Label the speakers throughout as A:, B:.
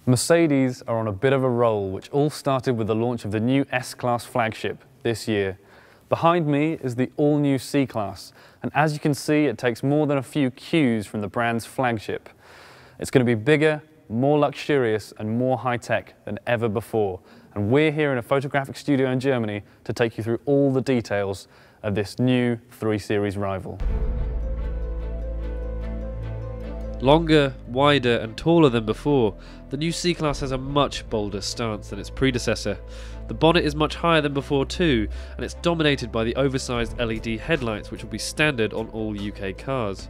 A: Mercedes are on a bit of a roll, which all started with the launch of the new S-Class flagship this year. Behind me is the all-new C-Class, and as you can see, it takes more than a few cues from the brand's flagship. It's going to be bigger, more luxurious and more high-tech than ever before, and we're here in a photographic studio in Germany to take you through all the details of this new 3 Series rival.
B: Longer, wider and taller than before, the new C-Class has a much bolder stance than its predecessor. The bonnet is much higher than before too, and it's dominated by the oversized LED headlights which will be standard on all UK cars.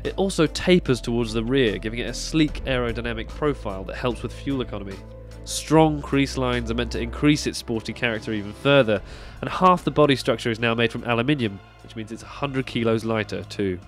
B: It also tapers towards the rear, giving it a sleek aerodynamic profile that helps with fuel economy. Strong crease lines are meant to increase its sporty character even further, and half the body structure is now made from aluminium, which means it's 100 kilos lighter too.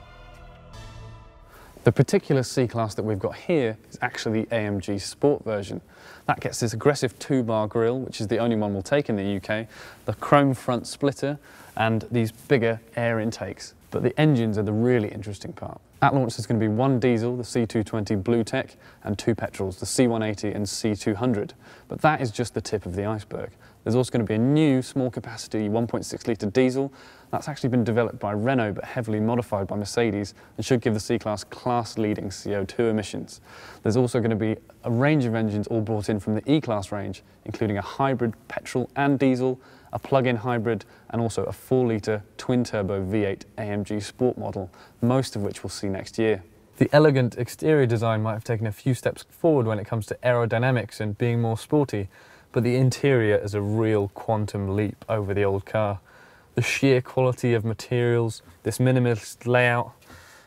A: The particular C-Class that we've got here is actually the AMG Sport version. That gets this aggressive 2-bar grille, which is the only one we'll take in the UK, the chrome front splitter and these bigger air intakes. But the engines are the really interesting part. At launch there's going to be one diesel, the C220 BlueTEC, and 2 petrols, the C180 and C200. But that is just the tip of the iceberg. There's also going to be a new small capacity 1.6 litre diesel. That's actually been developed by Renault but heavily modified by Mercedes and should give the C-Class class-leading CO2 emissions. There's also going to be a range of engines all brought in from the E-Class range, including a hybrid petrol and diesel, a plug-in hybrid and also a 4-litre twin-turbo V8 AMG Sport model, most of which we'll see next year. The elegant exterior design might have taken a few steps forward when it comes to aerodynamics and being more sporty, but the interior is a real quantum leap over the old car. The sheer quality of materials, this minimalist layout,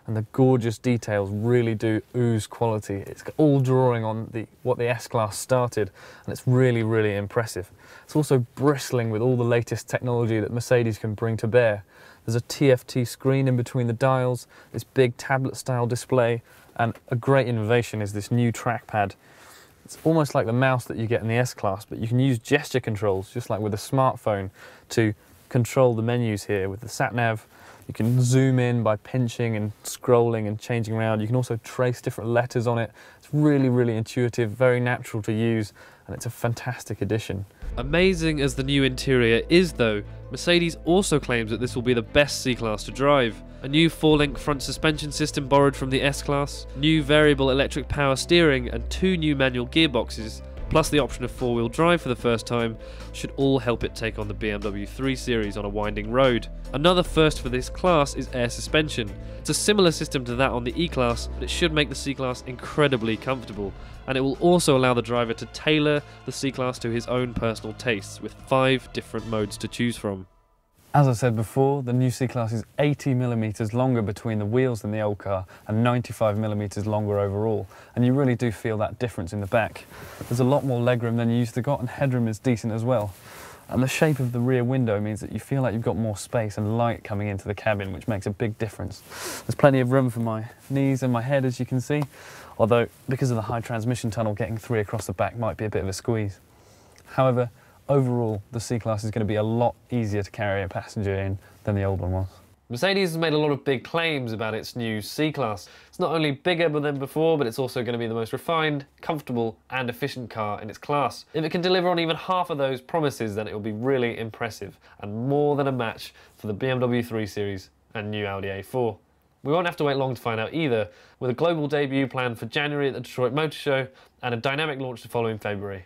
A: and the gorgeous details really do ooze quality. It's all drawing on what the S-Class started, and it's really, really impressive. It's also bristling with all the latest technology that Mercedes can bring to bear. There's a TFT screen in between the dials, this big tablet-style display, and a great innovation is this new trackpad. It's almost like the mouse that you get in the S-Class, but you can use gesture controls, just like with a smartphone, to control the menus here with the sat-nav. You can zoom in by pinching and scrolling and changing around. You can also trace different letters on it. It's really, really intuitive, very natural to use, and it's a fantastic addition.
B: Amazing as the new interior is though, Mercedes also claims that this will be the best C-Class to drive. A new 4-link front suspension system borrowed from the S-Class, new variable electric power steering and 2 new manual gearboxes, plus the option of 4-wheel drive for the first time, should all help it take on the BMW 3 Series on a winding road. Another first for this class is air suspension. It's a similar system to that on the E-Class, but it should make the C-Class incredibly comfortable, and it will also allow the driver to tailor the C-Class to his own personal tastes, with 5 different modes to choose from.
A: As I said before, the new C-Class is 80mm longer between the wheels than the old car and 95mm longer overall, and you really do feel that difference in the back. There's a lot more legroom than you used to got, and headroom is decent as well. And the shape of the rear window means that you feel like you've got more space and light coming into the cabin, which makes a big difference. There's plenty of room for my knees and my head, as you can see, although because of the high transmission tunnel, getting 3 across the back might be a bit of a squeeze. However, overall, the C-Class is going to be a lot easier to carry a passenger in than the old one was.
B: Mercedes has made a lot of big claims about its new C-Class. It's not only bigger than before, but it's also going to be the most refined, comfortable and efficient car in its class. If it can deliver on even half of those promises, then it will be really impressive and more than a match for the BMW 3 Series and new Audi A4. We won't have to wait long to find out either, with a global debut planned for January at the Detroit Motor Show and a dynamic launch to follow in February.